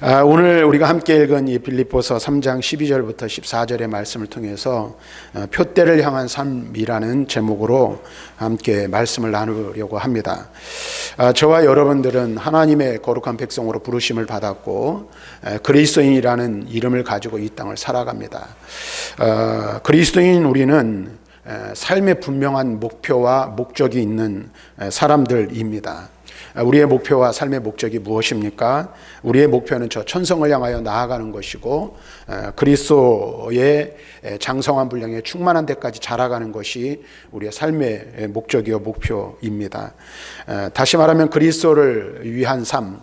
오늘 우리가 함께 읽은 이 빌립보서 3장 12절부터 14절의 말씀을 통해서 표대를 향한 삶이라는 제목으로 함께 말씀을 나누려고 합니다. 저와 여러분들은 하나님의 거룩한 백성으로 부르심을 받았고 그리스도인이라는 이름을 가지고 이 땅을 살아갑니다. 그리스도인 우리는 삶의 분명한 목표와 목적이 있는 사람들입니다. 우리의 목표와 삶의 목적이 무엇입니까? 우리의 목표는 저 천성을 향하여 나아가는 것이고 그리스도의 장성한 분량에 충만한 데까지 자라가는 것이 우리의 삶의 목적이요 목표입니다. 다시 말하면 그리스도를 위한 삶,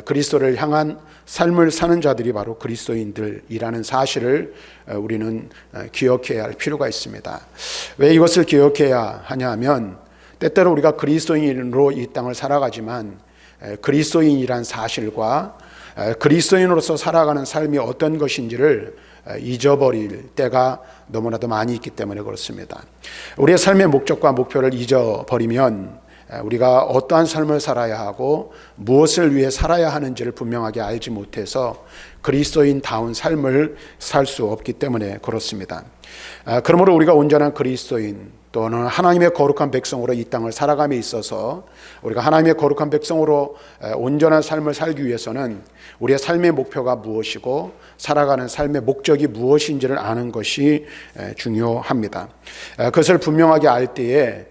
그리스도를 향한 삶을 사는 자들이 바로 그리스도인들이라는 사실을 우리는 기억해야 할 필요가 있습니다. 왜 이것을 기억해야 하냐 하면 때때로 우리가 그리스도인으로 이 땅을 살아가지만 그리스도인이란 사실과 그리스도인으로서 살아가는 삶이 어떤 것인지를 잊어버릴 때가 너무나도 많이 있기 때문에 그렇습니다. 우리의 삶의 목적과 목표를 잊어버리면 우리가 어떠한 삶을 살아야 하고 무엇을 위해 살아야 하는지를 분명하게 알지 못해서 그리스도인다운 삶을 살 수 없기 때문에 그렇습니다. 그러므로 우리가 온전한 그리스도인 또는 하나님의 거룩한 백성으로 이 땅을 살아감에 있어서 우리가 하나님의 거룩한 백성으로 온전한 삶을 살기 위해서는 우리의 삶의 목표가 무엇이고 살아가는 삶의 목적이 무엇인지를 아는 것이 중요합니다. 그것을 분명하게 알 때에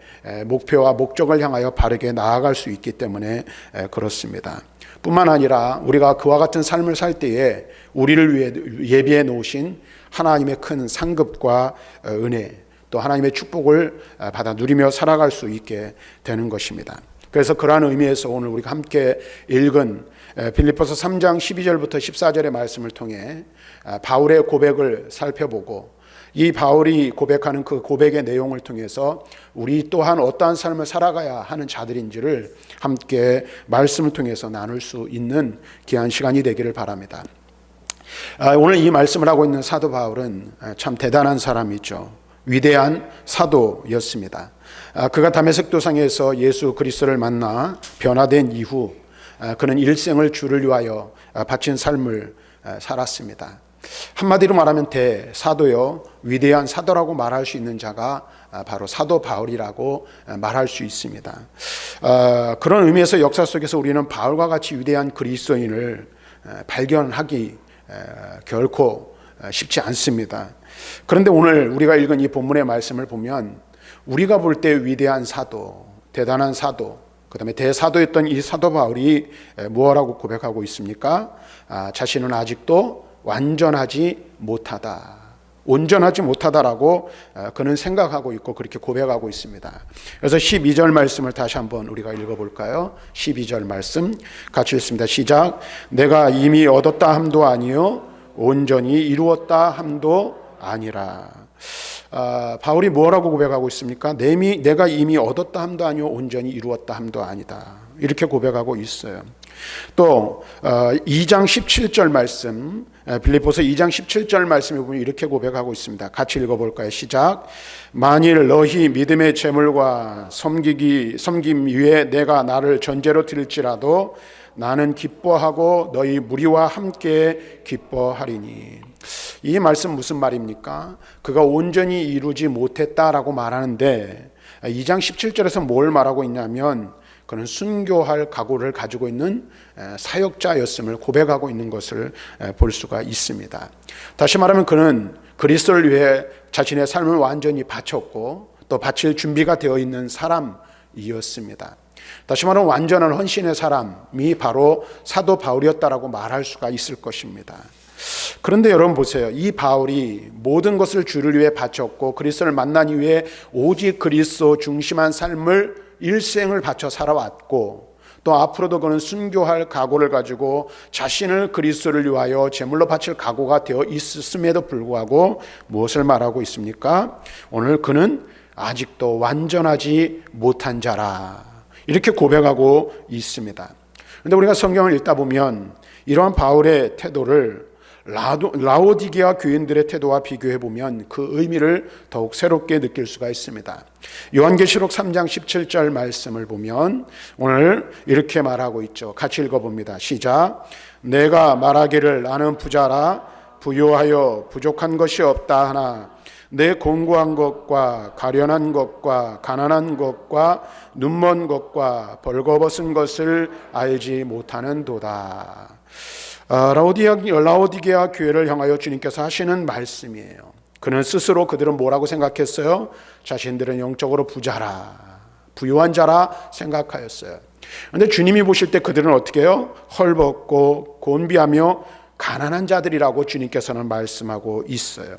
목표와 목적을 향하여 바르게 나아갈 수 있기 때문에 그렇습니다. 뿐만 아니라 우리가 그와 같은 삶을 살 때에 우리를 위해 예비해 놓으신 하나님의 큰 상급과 은혜 또 하나님의 축복을 받아 누리며 살아갈 수 있게 되는 것입니다. 그래서 그러한 의미에서 오늘 우리가 함께 읽은 빌립보서 3장 12절부터 14절의 말씀을 통해 바울의 고백을 살펴보고 이 바울이 고백하는 그 고백의 내용을 통해서 우리 또한 어떠한 삶을 살아가야 하는 자들인지를 함께 말씀을 통해서 나눌 수 있는 귀한 시간이 되기를 바랍니다. 오늘 이 말씀을 하고 있는 사도 바울은 참 대단한 사람이죠. 위대한 사도였습니다. 그가 다메섹 도상에서 예수 그리스도를 만나 변화된 이후 그는 일생을 주를 위하여 바친 삶을 살았습니다. 한마디로 말하면 대사도요, 위대한 사도라고 말할 수 있는 자가 바로 사도 바울이라고 말할 수 있습니다. 그런 의미에서 역사 속에서 우리는 바울과 같이 위대한 그리스도인을 발견하기 결코 쉽지 않습니다. 그런데 오늘 우리가 읽은 이 본문의 말씀을 보면 우리가 볼 때 위대한 사도, 대단한 사도, 그 다음에 대사도였던 이 사도 바울이 무엇라고 고백하고 있습니까? 자신은 아직도 완전하지 못하다, 온전하지 못하다라고 그는 생각하고 있고 그렇게 고백하고 있습니다. 그래서 12절 말씀을 다시 한번 우리가 읽어볼까요? 12절 말씀 같이 읽습니다. 시작. 내가 이미 얻었다 함도 아니요 온전히 이루었다 함도 아니라. 바울이 뭐라고 고백하고 있습니까? 내가 이미 얻었다 함도 아니요 온전히 이루었다 함도 아니다, 이렇게 고백하고 있어요. 또 2장 17절 말씀, 빌립보서 2장 17절 말씀에 보면 이렇게 고백하고 있습니다. 같이 읽어볼까요? 시작. 만일 너희 믿음의 재물과 섬김 위에 내가 나를 전제로 드릴지라도 나는 기뻐하고 너희 무리와 함께 기뻐하리니. 이 말씀 무슨 말입니까? 그가 온전히 이루지 못했다라고 말하는데 2장 17절에서 뭘 말하고 있냐면 그는 순교할 각오를 가지고 있는 사역자였음을 고백하고 있는 것을 볼 수가 있습니다. 다시 말하면 그는 그리스도를 위해 자신의 삶을 완전히 바쳤고 또 바칠 준비가 되어 있는 사람이었습니다. 다시 말하면 완전한 헌신의 사람이 바로 사도 바울이었다라고 말할 수가 있을 것입니다. 그런데 여러분 보세요. 이 바울이 모든 것을 주를 위해 바쳤고 그리스도를 만난 이후에 오직 그리스도 중심한 삶을 일생을 바쳐 살아왔고 또 앞으로도 그는 순교할 각오를 가지고 자신을 그리스도를 위하여 제물로 바칠 각오가 되어 있음에도 불구하고 무엇을 말하고 있습니까? 오늘 그는 아직도 완전하지 못한 자라, 이렇게 고백하고 있습니다. 그런데 우리가 성경을 읽다 보면 이러한 바울의 태도를 라오디게아 교인들의 태도와 비교해 보면 그 의미를 더욱 새롭게 느낄 수가 있습니다. 요한계시록 3장 17절 말씀을 보면 오늘 이렇게 말하고 있죠. 같이 읽어봅니다. 시작. 내가 말하기를 나는 부자라 부유하여 부족한 것이 없다 하나 내 공고한 것과 가련한 것과 가난한 것과 눈먼 것과 벌거벗은 것을 알지 못하는도다. 라오디게아 교회를 향하여 주님께서 하시는 말씀이에요. 그는 스스로 그들은 뭐라고 생각했어요? 자신들은 영적으로 부자라, 부유한 자라 생각하였어요. 그런데 주님이 보실 때 그들은 어떻게 해요? 헐벗고 곤비하며 가난한 자들이라고 주님께서는 말씀하고 있어요.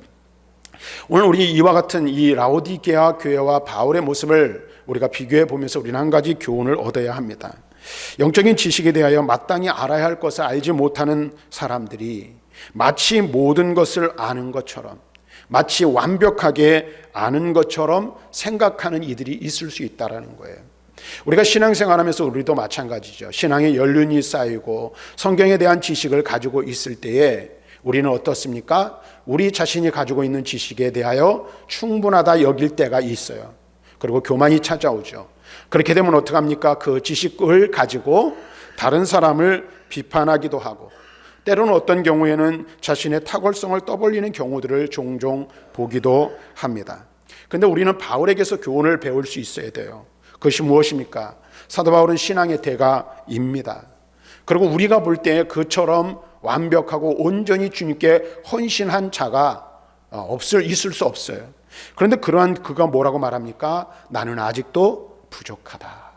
오늘 우리 이와 같은 이 라오디게아 교회와 바울의 모습을 우리가 비교해 보면서 우리는 한 가지 교훈을 얻어야 합니다. 영적인 지식에 대하여 마땅히 알아야 할 것을 알지 못하는 사람들이 마치 모든 것을 아는 것처럼, 마치 완벽하게 아는 것처럼 생각하는 이들이 있을 수 있다는 거예요. 우리가 신앙생활하면서 우리도 마찬가지죠. 신앙의 연륜이 쌓이고 성경에 대한 지식을 가지고 있을 때에 우리는 어떻습니까? 우리 자신이 가지고 있는 지식에 대하여 충분하다 여길 때가 있어요. 그리고 교만이 찾아오죠. 그렇게 되면 어떡합니까? 그 지식을 가지고 다른 사람을 비판하기도 하고 때로는 어떤 경우에는 자신의 탁월성을 떠벌리는 경우들을 종종 보기도 합니다. 그런데 우리는 바울에게서 교훈을 배울 수 있어야 돼요. 그것이 무엇입니까? 사도 바울은 신앙의 대가입니다. 그리고 우리가 볼 때 그처럼 완벽하고 온전히 주님께 헌신한 자가 있을 수 없어요. 그런데 그러한 그가 뭐라고 말합니까? 나는 아직도 부족하다.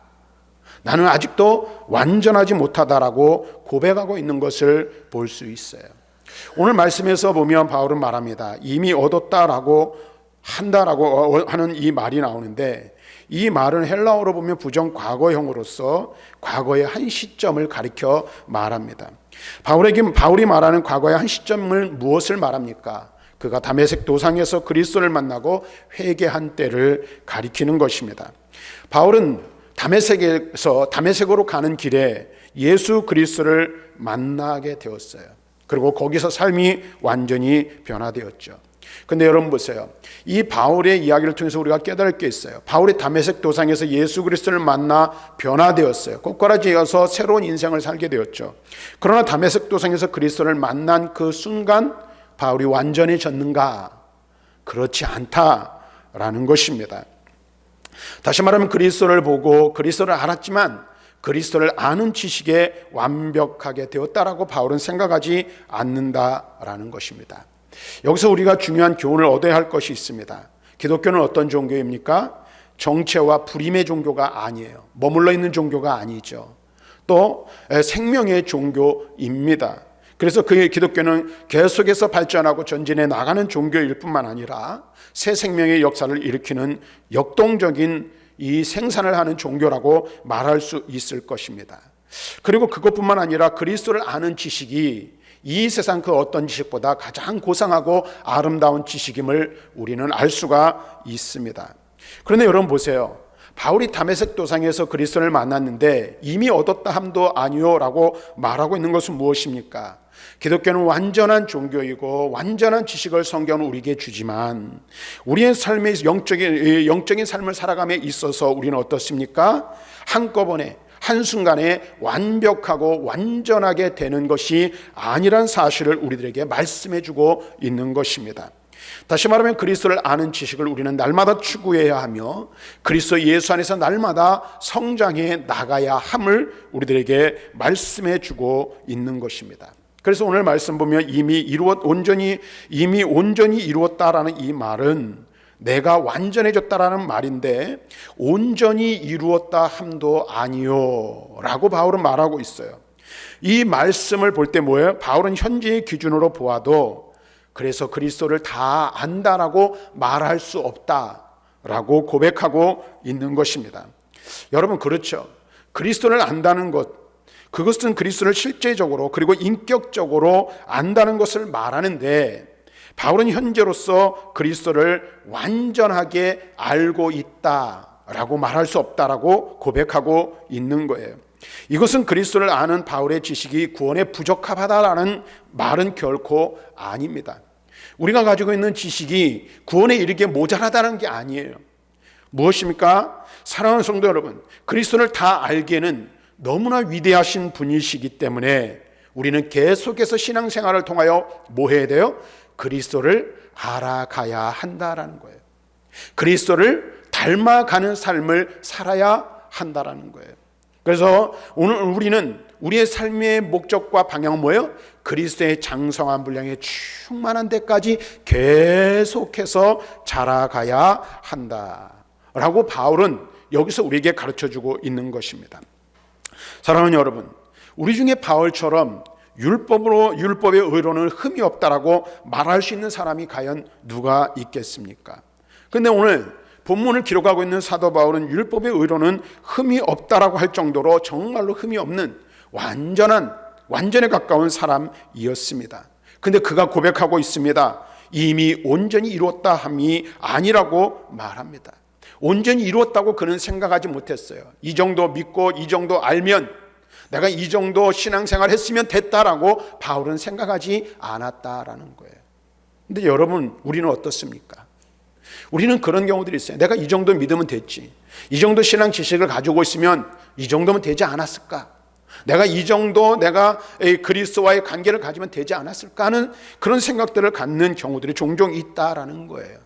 나는 아직도 완전하지 못하다라고 고백하고 있는 것을 볼 수 있어요. 오늘 말씀에서 보면 바울은 말합니다. 이미 얻었다라고 한다라고 하는 이 말이 나오는데 이 말은 헬라어로 보면 부정 과거형으로서 과거의 한 시점을 가리켜 말합니다. 바울이 말하는 과거의 한 시점을 무엇을 말합니까? 그가 다메섹 도상에서 그리스도를 만나고 회개한 때를 가리키는 것입니다. 바울은 다메섹으로 가는 길에 예수 그리스도를 만나게 되었어요. 그리고 거기서 삶이 완전히 변화되었죠. 근데 여러분 보세요. 이 바울의 이야기를 통해서 우리가 깨달을 게 있어요. 바울이 다메섹 도상에서 예수 그리스도를 만나 변화되었어요. 꼬꾸라지어서 새로운 인생을 살게 되었죠. 그러나 다메섹 도상에서 그리스도를 만난 그 순간 바울이 완전해졌는가? 그렇지 않다라는 것입니다. 다시 말하면 그리스도를 보고 그리스도를 알았지만 그리스도를 아는 지식에 완벽하게 되었다라고 바울은 생각하지 않는다라는 것입니다. 여기서 우리가 중요한 교훈을 얻어야 할 것이 있습니다. 기독교는 어떤 종교입니까? 정체와 불임의 종교가 아니에요. 머물러 있는 종교가 아니죠. 또 생명의 종교입니다. 그래서 그 기독교는 계속해서 발전하고 전진해 나가는 종교일 뿐만 아니라 새 생명의 역사를 일으키는 역동적인 이 생산을 하는 종교라고 말할 수 있을 것입니다. 그리고 그것뿐만 아니라 그리스도를 아는 지식이 이 세상 그 어떤 지식보다 가장 고상하고 아름다운 지식임을 우리는 알 수가 있습니다. 그런데 여러분 보세요. 바울이 다메섹 도상에서 그리스도를 만났는데 이미 얻었다 함도 아니요라고 말하고 있는 것은 무엇입니까? 기독교는 완전한 종교이고 완전한 지식을 성경은 우리에게 주지만 우리의 삶의 영적인 삶을 살아감에 있어서 우리는 어떻습니까? 한꺼번에 한순간에 완벽하고 완전하게 되는 것이 아니란 사실을 우리들에게 말씀해주고 있는 것입니다. 다시 말하면 그리스도를 아는 지식을 우리는 날마다 추구해야 하며 그리스도 예수 안에서 날마다 성장해 나가야 함을 우리들에게 말씀해주고 있는 것입니다. 그래서 오늘 말씀 보면 이미 온전히 이루었다라는 이 말은 내가 완전해졌다라는 말인데 온전히 이루었다 함도 아니요 라고 바울은 말하고 있어요. 이 말씀을 볼 때 뭐예요? 바울은 현재의 기준으로 보아도 그래서 그리스도를 다 안다라고 말할 수 없다라고 고백하고 있는 것입니다. 여러분 그렇죠. 그리스도를 안다는 것, 그것은 그리스도를 실제적으로 그리고 인격적으로 안다는 것을 말하는데 바울은 현재로서 그리스도를 완전하게 알고 있다라고 말할 수 없다라고 고백하고 있는 거예요. 이것은 그리스도를 아는 바울의 지식이 구원에 부적합하다라는 말은 결코 아닙니다. 우리가 가지고 있는 지식이 구원에 이르기에 모자라다는 게 아니에요. 무엇입니까? 사랑하는 성도 여러분, 그리스도를 다 알기에는 너무나 위대하신 분이시기 때문에 우리는 계속해서 신앙생활을 통하여 뭐 해야 돼요? 그리스도를 알아가야 한다라는 거예요. 그리스도를 닮아가는 삶을 살아야 한다라는 거예요. 그래서 오늘 우리는 우리의 삶의 목적과 방향은 뭐예요? 그리스도의 장성한 분량에 충만한 데까지 계속해서 자라가야 한다라고 바울은 여기서 우리에게 가르쳐주고 있는 것입니다. 사랑하는 여러분, 우리 중에 바울처럼 율법의 의로는 흠이 없다라고 말할 수 있는 사람이 과연 누가 있겠습니까? 그런데 오늘 본문을 기록하고 있는 사도 바울은 율법의 의로는 흠이 없다라고 할 정도로 정말로 흠이 없는 완전에 가까운 사람이었습니다. 근데 그가 고백하고 있습니다. 이미 온전히 이루었다 함이 아니라고 말합니다. 온전히 이루었다고 그는 생각하지 못했어요. 이 정도 믿고 이 정도 알면, 내가 이 정도 신앙생활 했으면 됐다라고 바울은 생각하지 않았다라는 거예요. 근데 여러분, 우리는 어떻습니까? 우리는 그런 경우들이 있어요. 내가 이 정도 믿으면 됐지, 이 정도 신앙 지식을 가지고 있으면 이 정도면 되지 않았을까, 내가 이 정도 그리스도와의 관계를 가지면 되지 않았을까 하는 그런 생각들을 갖는 경우들이 종종 있다라는 거예요.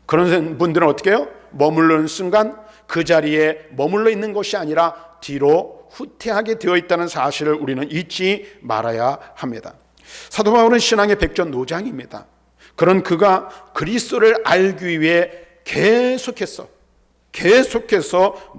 그런 분들은 어떻게 해요? 머무르는 순간 그 자리에 머물러 있는 것이 아니라 뒤로 후퇴하게 되어 있다는 사실을 우리는 잊지 말아야 합니다. 사도 바울은 신앙의 백전노장입니다. 그런 그가 그리스도를 알기 위해 계속해서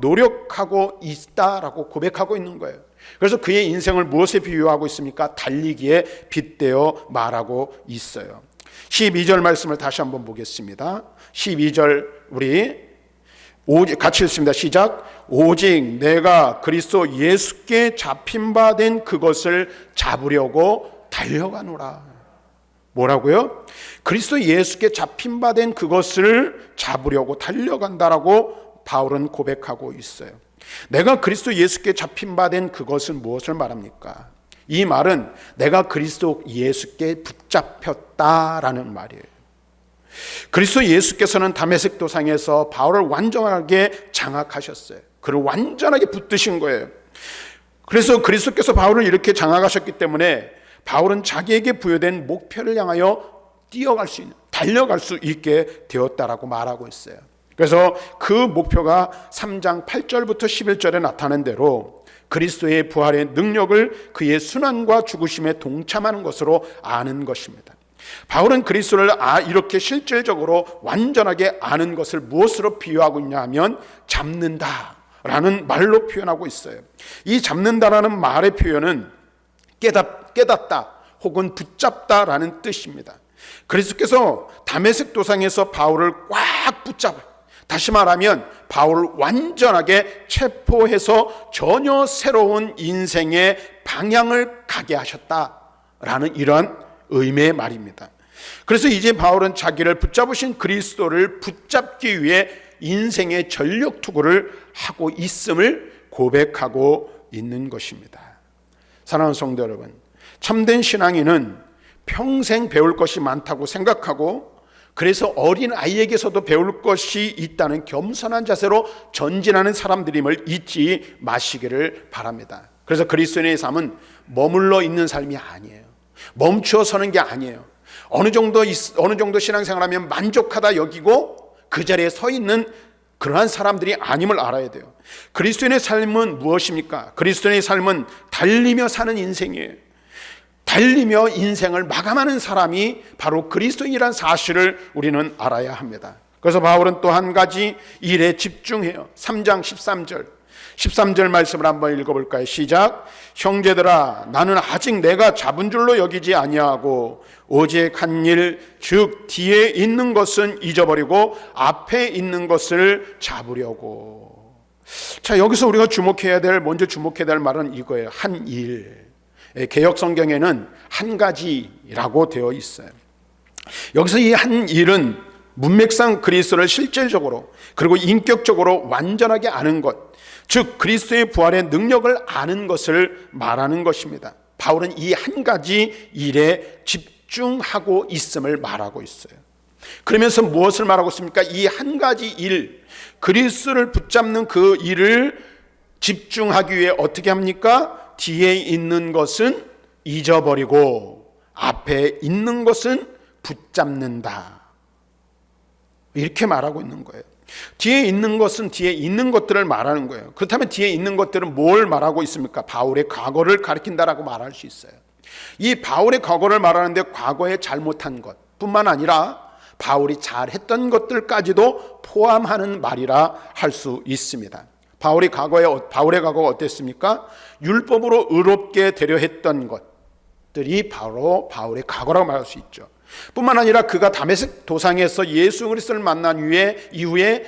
노력하고 있다라고 고백하고 있는 거예요. 그래서 그의 인생을 무엇에 비유하고 있습니까? 달리기에 빗대어 말하고 있어요. 12절 말씀을 다시 한번 보겠습니다. 12절 우리 같이 읽습니다. 시작. 오직 내가 그리스도 예수께 잡힌 바 된 그것을 잡으려고 달려가노라. 뭐라고요? 그리스도 예수께 잡힌 바 된 그것을 잡으려고 달려간다라고 바울은 고백하고 있어요. 내가 그리스도 예수께 잡힌 바 된 그것은 무엇을 말합니까? 이 말은 내가 그리스도 예수께 붙잡혔다라는 말이에요. 그리스도 예수께서는 다메섹 도상에서 바울을 완전하게 장악하셨어요. 그를 완전하게 붙드신 거예요. 그래서 그리스도께서 바울을 이렇게 장악하셨기 때문에 바울은 자기에게 부여된 목표를 향하여 달려갈 수 있게 되었다라고 말하고 있어요. 그래서 그 목표가 3장 8절부터 11절에 나타난 대로 그리스도의 부활의 능력을 그의 순환과 죽으심에 동참하는 것으로 아는 것입니다. 바울은 그리스도를 이렇게 실질적으로 완전하게 아는 것을 무엇으로 비유하고 있냐 하면 잡는다라는 말로 표현하고 있어요. 이 잡는다라는 말의 표현은 깨닫다 혹은 붙잡다라는 뜻입니다. 그리스도께서 다메섹 도상에서 바울을 꽉 붙잡아, 다시 말하면 바울을 완전하게 체포해서 전혀 새로운 인생의 방향을 가게 하셨다라는 이러한 의미의 말입니다. 그래서 이제 바울은 자기를 붙잡으신 그리스도를 붙잡기 위해 인생의 전력 투구를 하고 있음을 고백하고 있는 것입니다. 사랑하는 성도 여러분, 참된 신앙인은 평생 배울 것이 많다고 생각하고, 그래서 어린 아이에게서도 배울 것이 있다는 겸손한 자세로 전진하는 사람들임을 잊지 마시기를 바랍니다. 그래서 그리스도인의 삶은 머물러 있는 삶이 아니에요. 멈추어 서는 게 아니에요. 어느 정도 신앙생활하면 만족하다 여기고 그 자리에 서 있는 그러한 사람들이 아님을 알아야 돼요. 그리스도인의 삶은 무엇입니까? 그리스도인의 삶은 달리며 사는 인생이에요. 달리며 인생을 마감하는 사람이 바로 그리스도인이라는 사실을 우리는 알아야 합니다. 그래서 바울은 또 한 가지 일에 집중해요. 3장 13절 말씀을 한번 읽어볼까요? 시작. 형제들아, 나는 아직 내가 잡은 줄로 여기지 아니하고 오직 한 일, 즉 뒤에 있는 것은 잊어버리고 앞에 있는 것을 잡으려고. 자, 여기서 우리가 먼저 주목해야 될 말은 이거예요. 한 일. 개역 성경에는 한 가지라고 되어 있어요. 여기서 이 한 일은 문맥상 그리스도를 실질적으로 그리고 인격적으로 완전하게 아는 것, 즉 그리스도의 부활의 능력을 아는 것을 말하는 것입니다. 바울은 이 한 가지 일에 집중하고 있음을 말하고 있어요. 그러면서 무엇을 말하고 있습니까? 이 한 가지 일, 그리스도를 붙잡는 그 일을 집중하기 위해 어떻게 합니까? 뒤에 있는 것은 잊어버리고 앞에 있는 것은 붙잡는다. 이렇게 말하고 있는 거예요. 뒤에 있는 것은 뒤에 있는 것들을 말하는 거예요. 그렇다면 뒤에 있는 것들은 뭘 말하고 있습니까? 바울의 과거를 가리킨다라고 말할 수 있어요. 이 바울의 과거를 말하는데 과거에 잘못한 것 뿐만 아니라 바울이 잘했던 것들까지도 포함하는 말이라 할 수 있습니다. 바울의 과거가 어땠습니까? 율법으로 의롭게 되려 했던 것들이 바로 바울의 과거라고 말할 수 있죠. 뿐만 아니라 그가 다메섹 도상에서 예수 그리스도를 만난 이후에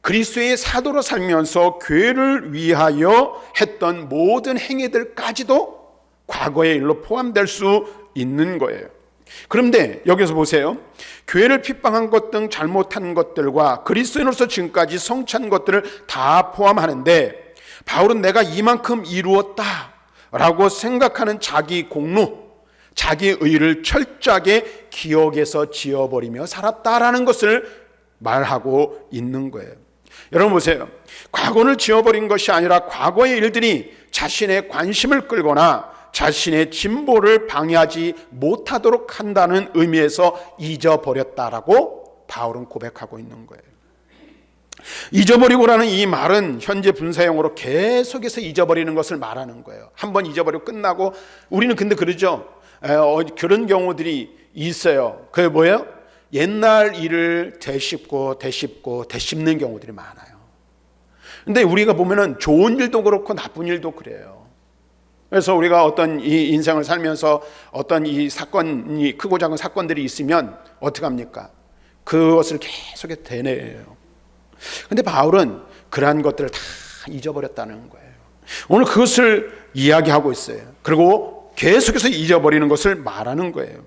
그리스도의 사도로 살면서 교회를 위하여 했던 모든 행위들까지도 과거의 일로 포함될 수 있는 거예요. 그런데 여기서 보세요. 교회를 핍박한 것 등 잘못한 것들과 그리스도인으로서 지금까지 성취한 것들을 다 포함하는데 바울은 내가 이만큼 이루었다라고 생각하는 자기 공로, 자기 의를 철저하게 기억에서 지워버리며 살았다라는 것을 말하고 있는 거예요. 여러분 보세요. 과거를 지워버린 것이 아니라 과거의 일들이 자신의 관심을 끌거나 자신의 진보를 방해하지 못하도록 한다는 의미에서 잊어버렸다라고 바울은 고백하고 있는 거예요. 잊어버리고라는 이 말은 현재 분사형으로 계속해서 잊어버리는 것을 말하는 거예요. 한번 잊어버리고 끝나고, 우리는 근데 그러죠. 그런 경우들이 있어요. 그게 뭐예요? 옛날 일을 되씹는 경우들이 많아요. 근데 우리가 보면은 좋은 일도 그렇고 나쁜 일도 그래요. 그래서 우리가 어떤 이 인생을 살면서 어떤 이 사건이, 크고 작은 사건들이 있으면 어떻게 합니까? 그것을 계속해서 되뇌어요. 근데 바울은 그러한 것들을 다 잊어버렸다는 거예요. 오늘 그것을 이야기하고 있어요. 그리고 계속해서 잊어버리는 것을 말하는 거예요.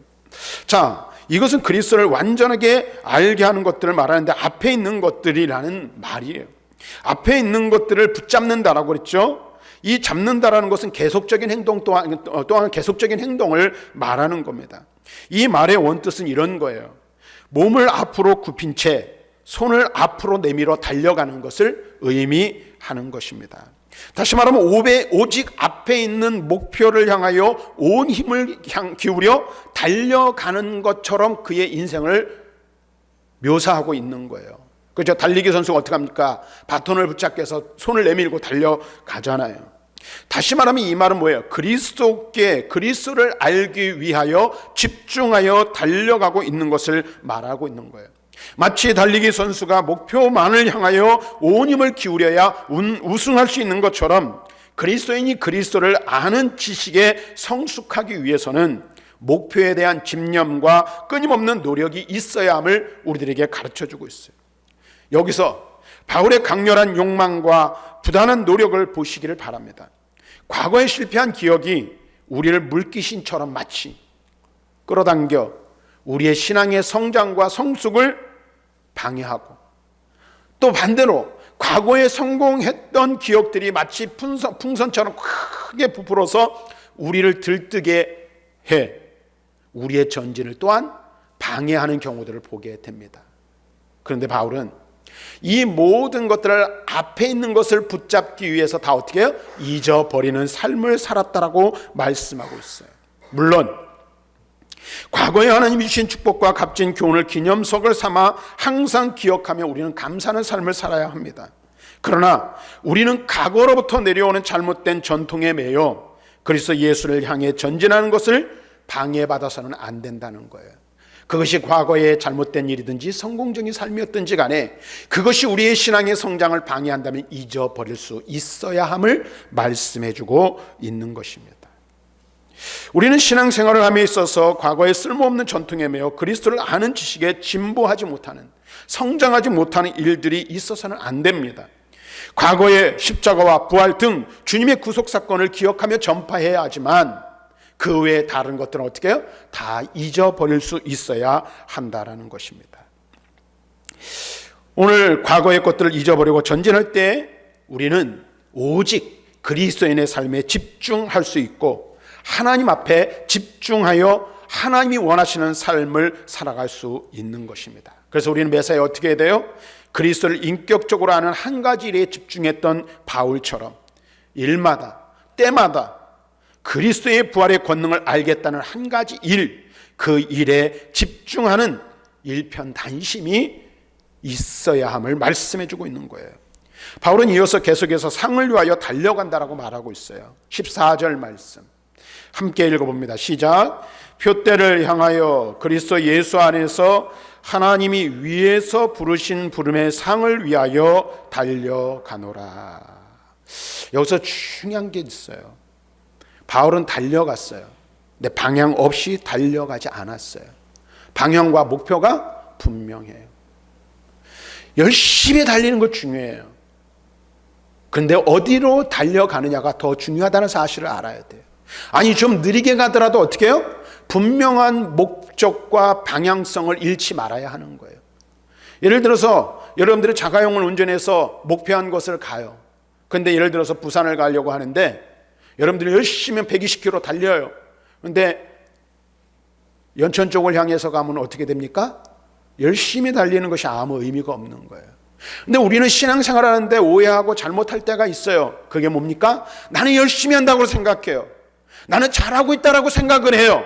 자, 이것은 그리스도를 완전하게 알게 하는 것들을 말하는데 앞에 있는 것들이라는 말이에요. 앞에 있는 것들을 붙잡는다라고 그랬죠. 이 잡는다라는 것은 계속적인 행동 또한 계속적인 행동을 말하는 겁니다. 이 말의 원뜻은 이런 거예요. 몸을 앞으로 굽힌 채 손을 앞으로 내밀어 달려가는 것을 의미하는 것입니다. 다시 말하면 오직 앞에 있는 목표를 향하여 온 힘을 기울여 달려가는 것처럼 그의 인생을 묘사하고 있는 거예요. 그렇죠? 달리기 선수가 어떻게 합니까? 바톤을 붙잡기 위해서 손을 내밀고 달려가잖아요. 다시 말하면 이 말은 뭐예요? 그리스도를 알기 위하여 집중하여 달려가고 있는 것을 말하고 있는 거예요. 마치 달리기 선수가 목표만을 향하여 온 힘을 기울여야 우승할 수 있는 것처럼 그리스도인이 그리스도를 아는 지식에 성숙하기 위해서는 목표에 대한 집념과 끊임없는 노력이 있어야 함을 우리들에게 가르쳐주고 있어요. 여기서 바울의 강렬한 욕망과 부단한 노력을 보시기를 바랍니다. 과거에 실패한 기억이 우리를 물귀신처럼 마치 끌어당겨 우리의 신앙의 성장과 성숙을 방해하고, 또 반대로 과거에 성공했던 기억들이 마치 풍선처럼 크게 부풀어서 우리를 들뜨게 해 우리의 전진을 또한 방해하는 경우들을 보게 됩니다. 그런데 바울은 이 모든 것들을 앞에 있는 것을 붙잡기 위해서 다 어떻게 해요? 잊어버리는 삶을 살았다라고 말씀하고 있어요. 물론 과거에 하나님이 주신 축복과 값진 교훈을 기념석을 삼아 항상 기억하며 우리는 감사하는 삶을 살아야 합니다. 그러나 우리는 과거로부터 내려오는 잘못된 전통에 매여 그리스도 예수를 향해 전진하는 것을 방해받아서는 안 된다는 거예요. 그것이 과거의 잘못된 일이든지 성공적인 삶이었든지 간에 그것이 우리의 신앙의 성장을 방해한다면 잊어버릴 수 있어야 함을 말씀해주고 있는 것입니다. 우리는 신앙생활을 함에 있어서 과거의 쓸모없는 전통에 매여 그리스도를 아는 지식에 진보하지 못하는, 성장하지 못하는 일들이 있어서는 안 됩니다. 과거의 십자가와 부활 등 주님의 구속사건을 기억하며 전파해야 하지만 그 외에 다른 것들은 어떻게 해요? 다 잊어버릴 수 있어야 한다라는 것입니다. 오늘 과거의 것들을 잊어버리고 전진할 때 우리는 오직 그리스도인의 삶에 집중할 수 있고 하나님 앞에 집중하여 하나님이 원하시는 삶을 살아갈 수 있는 것입니다. 그래서 우리는 매사에 어떻게 해야 돼요? 그리스도를 인격적으로 아는 한 가지 일에 집중했던 바울처럼 일마다 때마다 그리스도의 부활의 권능을 알겠다는 한 가지 일, 그 일에 집중하는 일편단심이 있어야 함을 말씀해 주고 있는 거예요. 바울은 이어서 계속해서 상을 위하여 달려간다라고 말하고 있어요. 14절 말씀 함께 읽어봅니다. 시작. 표대를 향하여 그리스도 예수 안에서 하나님이 위에서 부르신 부름의 상을 위하여 달려가노라. 여기서 중요한 게 있어요. 바울은 달려갔어요. 근데 방향 없이 달려가지 않았어요. 방향과 목표가 분명해요. 열심히 달리는 거 중요해요. 그런데 어디로 달려가느냐가 더 중요하다는 사실을 알아야 돼요. 아니 좀 느리게 가더라도 어떻게 해요? 분명한 목적과 방향성을 잃지 말아야 하는 거예요. 예를 들어서 여러분들이 자가용을 운전해서 목표한 곳을 가요. 그런데 예를 들어서 부산을 가려고 하는데 여러분들이 열심히 120km 달려요. 그런데 연천 쪽을 향해서 가면 어떻게 됩니까? 열심히 달리는 것이 아무 의미가 없는 거예요. 근데 우리는 신앙생활 하는데 오해하고 잘못할 때가 있어요. 그게 뭡니까? 나는 열심히 한다고 생각해요. 나는 잘하고 있다고 생각을 해요.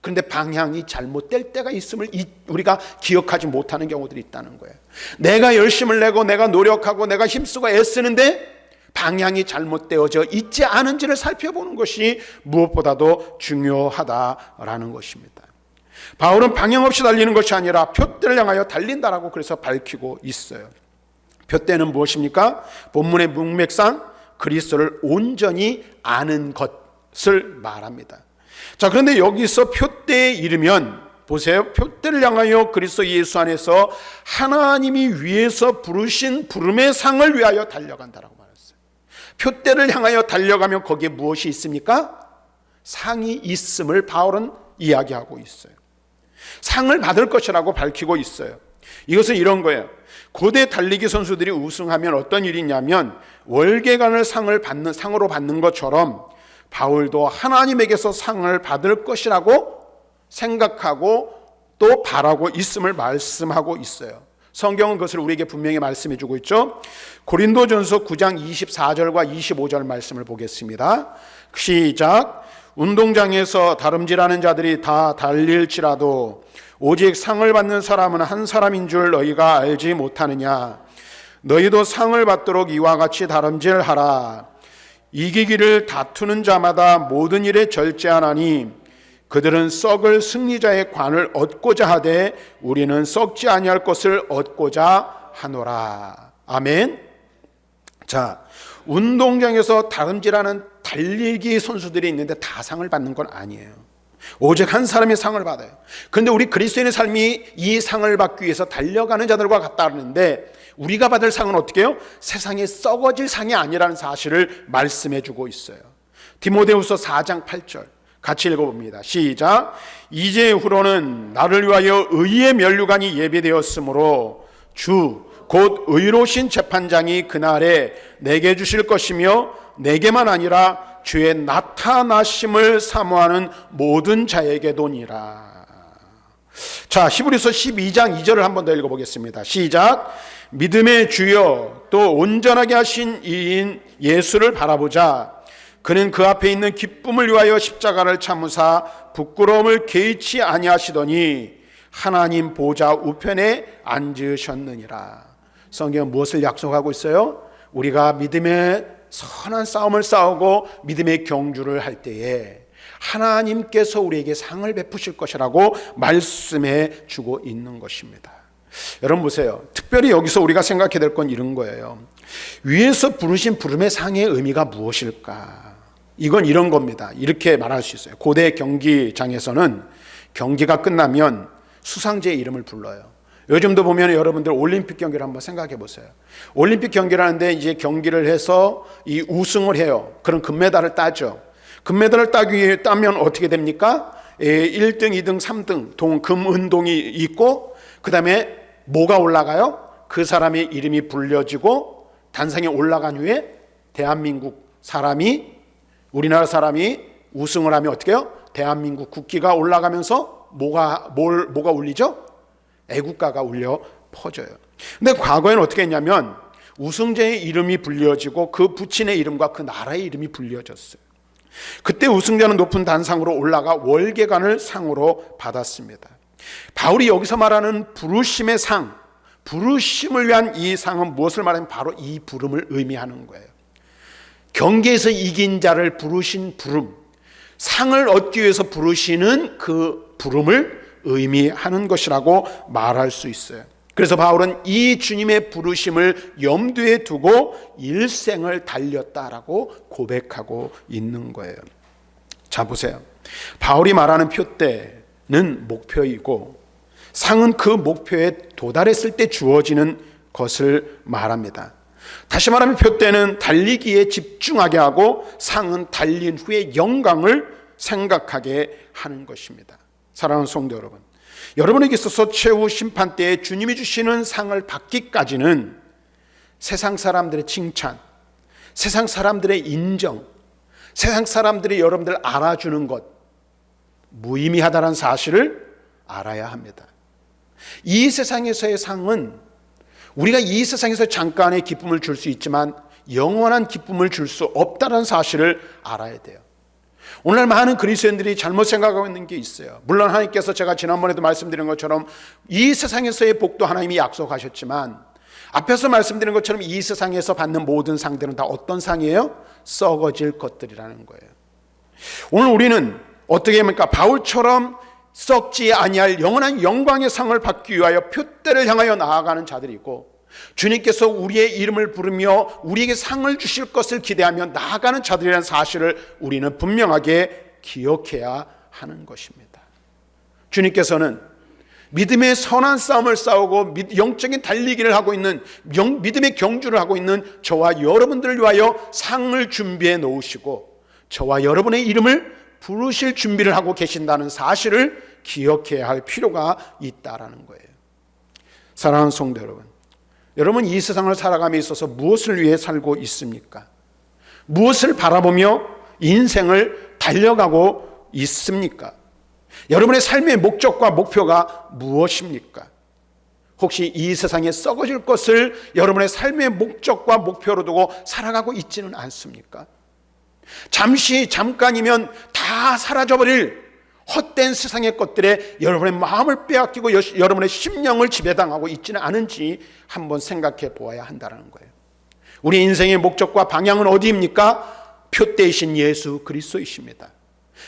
그런데 방향이 잘못될 때가 있음을 우리가 기억하지 못하는 경우들이 있다는 거예요. 내가 열심을 내고 내가 노력하고 내가 힘쓰고 애쓰는데 방향이 잘못되어져 있지 않은지를 살펴보는 것이 무엇보다도 중요하다라는 것입니다. 바울은 방향 없이 달리는 것이 아니라 표대를 향하여 달린다라고 그래서 밝히고 있어요. 표대는 무엇입니까? 본문의 문맥상 그리스도를 온전히 아는 것을 말합니다. 자, 그런데 여기서 표대에 이르면 보세요. 표대를 향하여 그리스도 예수 안에서 하나님이 위에서 부르신 부름의 상을 위하여 달려간다라고 말했어요. 표대를 향하여 달려가면 거기에 무엇이 있습니까? 상이 있음을 바울은 이야기하고 있어요. 상을 받을 것이라고 밝히고 있어요. 이것은 이런 거예요. 고대 달리기 선수들이 우승하면 어떤 일이 있냐면 월계관을 상으로 받는 것처럼 바울도 하나님에게서 상을 받을 것이라고 생각하고 또 바라고 있음을 말씀하고 있어요. 성경은 그것을 우리에게 분명히 말씀해 주고 있죠. 고린도전서 9장 24절과 25절 말씀을 보겠습니다. 시작. 운동장에서 다름질하는 자들이 다 달릴지라도 오직 상을 받는 사람은 한 사람인 줄 너희가 알지 못하느냐. 너희도 상을 받도록 이와 같이 다름질하라. 이기기를 다투는 자마다 모든 일에 절제하나니 그들은 썩을 승리자의 관을 얻고자 하되 우리는 썩지 아니할 것을 얻고자 하노라. 아멘. 자, 운동장에서 다름질하는 달리기 선수들이 있는데 다 상을 받는 건 아니에요. 오직 한 사람이 상을 받아요. 그런데 우리 그리스도인의 삶이 이 상을 받기 위해서 달려가는 자들과 같다는데 우리가 받을 상은 어떻게 해요? 세상에 썩어질 상이 아니라는 사실을 말씀해 주고 있어요. 디모데후서 4장 8절 같이 읽어봅니다. 시작. 이제후로는 나를 위하여 의의 면류관이 예비되었으므로 주 곧 의로우신 재판장이 그날에 내게 주실 것이며 내게만 아니라 주의 나타나심을 사모하는 모든 자에게도니라. 자, 히브리서 12장 2절을 한 번 더 읽어보겠습니다. 시작. 믿음의 주여 또 온전하게 하신 이인 예수를 바라보자. 그는 그 앞에 있는 기쁨을 위하여 십자가를 참으사 부끄러움을 개의치 아니하시더니 하나님 보좌 우편에 앉으셨느니라. 성경은 무엇을 약속하고 있어요? 우리가 믿음의 선한 싸움을 싸우고 믿음의 경주를 할 때에 하나님께서 우리에게 상을 베푸실 것이라고 말씀해 주고 있는 것입니다. 여러분 보세요. 특별히 여기서 우리가 생각해야 될 건 이런 거예요. 위에서 부르신 부름의 상의 의미가 무엇일까? 이건 이런 겁니다. 이렇게 말할 수 있어요. 고대 경기장에서는 경기가 끝나면 수상제의 이름을 불러요. 요즘도 보면 여러분들 올림픽 경기를 한번 생각해 보세요. 올림픽 경기를 하는데 이제 경기를 해서 이 우승을 해요. 그럼 금메달을 따죠. 금메달을 따면 어떻게 됩니까? 1등, 2등, 3등 금, 은, 동이 있고 그 다음에 뭐가 올라가요? 그 사람의 이름이 불려지고 단상에 올라간 후에 대한민국 사람이, 우리나라 사람이 우승을 하면 어떻게 해요? 대한민국 국기가 올라가면서 뭐가 울리죠? 애국가가 울려 퍼져요. 근데 과거에는 어떻게 했냐면 우승자의 이름이 불려지고 그 부친의 이름과 그 나라의 이름이 불려졌어요. 그때 우승자는 높은 단상으로 올라가 월계관을 상으로 받았습니다. 바울이 여기서 말하는 부르심의 상, 부르심을 위한 이 상은 무엇을 말하면 바로 이 부름을 의미하는 거예요. 경계에서 이긴 자를 부르신 부름, 상을 얻기 위해서 부르시는 그 부름을 의미하는 것이라고 말할 수 있어요. 그래서 바울은 이 주님의 부르심을 염두에 두고 일생을 달렸다라고 고백하고 있는 거예요. 자, 보세요. 바울이 말하는 표대는 목표이고 상은 그 목표에 도달했을 때 주어지는 것을 말합니다. 다시 말하면 표대는 달리기에 집중하게 하고 상은 달린 후에 영광을 생각하게 하는 것입니다. 사랑하는 성도 여러분, 여러분에게 있어서 최후 심판 때에 주님이 주시는 상을 받기까지는 세상 사람들의 칭찬, 세상 사람들의 인정, 세상 사람들이 여러분들 알아주는 것 무의미하다는 사실을 알아야 합니다. 이 세상에서의 상은 우리가 이 세상에서 잠깐의 기쁨을 줄 수 있지만 영원한 기쁨을 줄 수 없다는 사실을 알아야 돼요. 오늘 많은 그리스도인들이 잘못 생각하고 있는 게 있어요. 물론 하나님께서 제가 지난번에도 말씀드린 것처럼 이 세상에서의 복도 하나님이 약속하셨지만 앞에서 말씀드린 것처럼 이 세상에서 받는 모든 상들은 다 어떤 상이에요? 썩어질 것들이라는 거예요. 오늘 우리는 어떻게 합니까? 바울처럼 썩지 아니할 영원한 영광의 상을 받기 위하여 표대를 향하여 나아가는 자들이 있고, 주님께서 우리의 이름을 부르며 우리에게 상을 주실 것을 기대하며 나아가는 자들이라는 사실을 우리는 분명하게 기억해야 하는 것입니다. 주님께서는 믿음의 선한 싸움을 싸우고 영적인 달리기를 하고 있는 믿음의 경주를 하고 있는 저와 여러분들을 위하여 상을 준비해 놓으시고 저와 여러분의 이름을 부르실 준비를 하고 계신다는 사실을 기억해야 할 필요가 있다라는 거예요. 사랑하는 성도 여러분, 여러분 이 세상을 살아감에 있어서 무엇을 위해 살고 있습니까? 무엇을 바라보며 인생을 달려가고 있습니까? 여러분의 삶의 목적과 목표가 무엇입니까? 혹시 이 세상에 썩어질 것을 여러분의 삶의 목적과 목표로 두고 살아가고 있지는 않습니까? 잠깐이면 다 사라져버릴 헛된 세상의 것들에 여러분의 마음을 빼앗기고 여러분의 심령을 지배당하고 있지는 않은지 한번 생각해 보아야 한다는 거예요. 우리 인생의 목적과 방향은 어디입니까? 표대이신 예수 그리스도이십니다.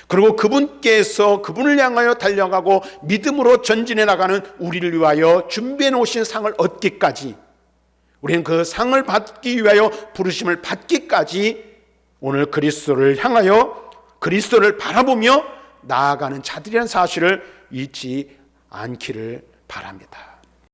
그리고 그분을 향하여 달려가고 믿음으로 전진해 나가는 우리를 위하여 준비해 놓으신 상을 얻기까지, 우리는 그 상을 받기 위하여 부르심을 받기까지 오늘 그리스도를 향하여 그리스도를 바라보며 나아가는 자들이라는 사실을 잊지 않기를 바랍니다.